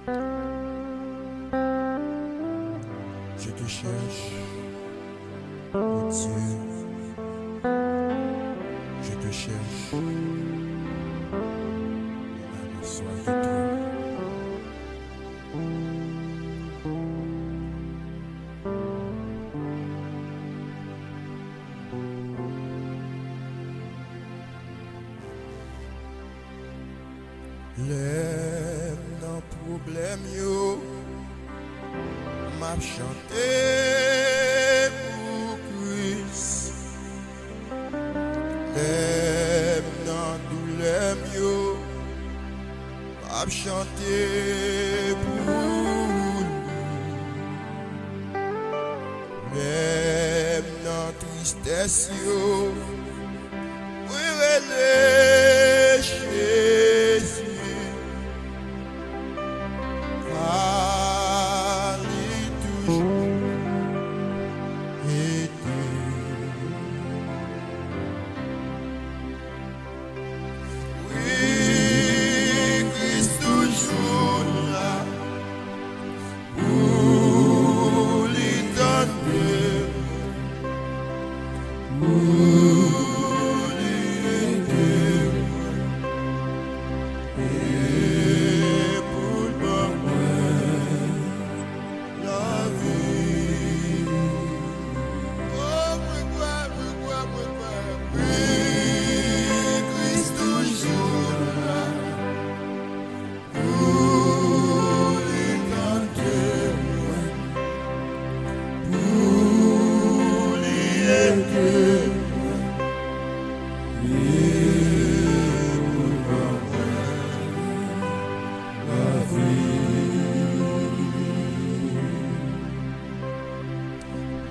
Je te cherche, oh Dieu, je te cherche. On a besoin de toi. Les non problème yo m'a chanté pour Christ. Les non douleur yo m'a chanté pour lui. Les non tristesse yo oui relais Jésus.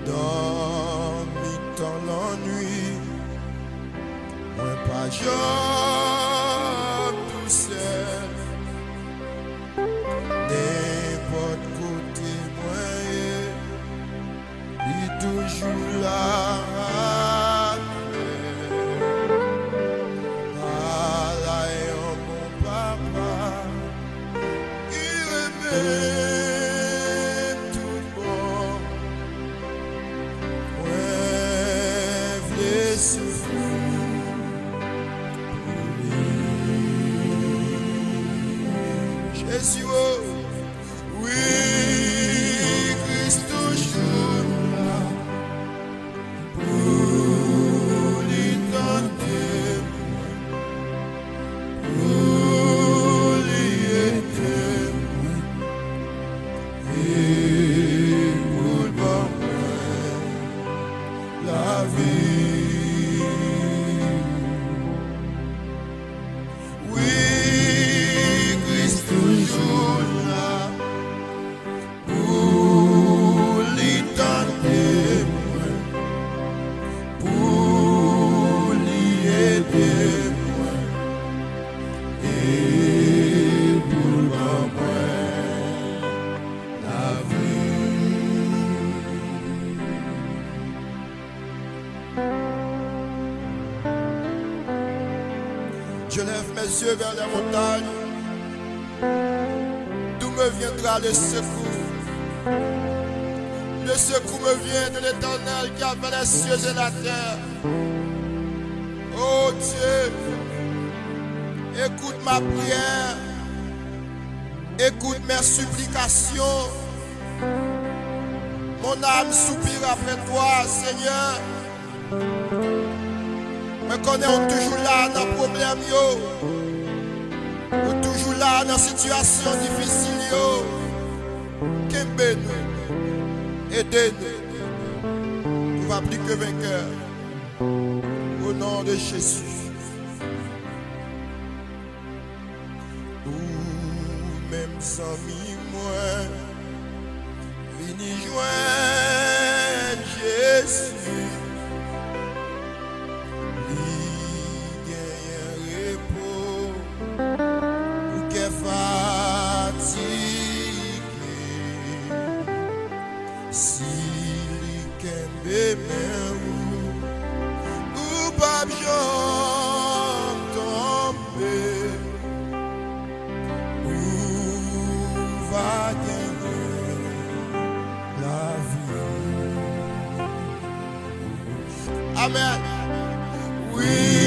Dans mi-temps l'ennui, moi pas jamais tout seul. N'importe côté moyen, il est toujours là. Ah là est un bon papa, il remet tout bon. Jésus, oh, oui, Christ toujours là pour lui tenter, pour lui aider et pour donner la vie. Oui, Christ toujours là pour lui tenter, pour lui aider et pour donner la vie. Je lève mes yeux vers les montagnes. D'où me viendra le secours? Le secours me vient de l'Éternel qui a fait les cieux et la terre. Oh Dieu, écoute ma prière, écoute mes supplications. Mon âme soupire après toi, Seigneur. Me connais on toujours là dans le problème yo. On toujours là dans la situation difficile yo. Kembe-nous, aidez-nous. Nous va plus que vainqueur. Au nom de Jésus. Ou même sans moi, vini joindre Jésus. Si li kembe men ou pas jom tombe, ou gagné la vie. Amen. Oui.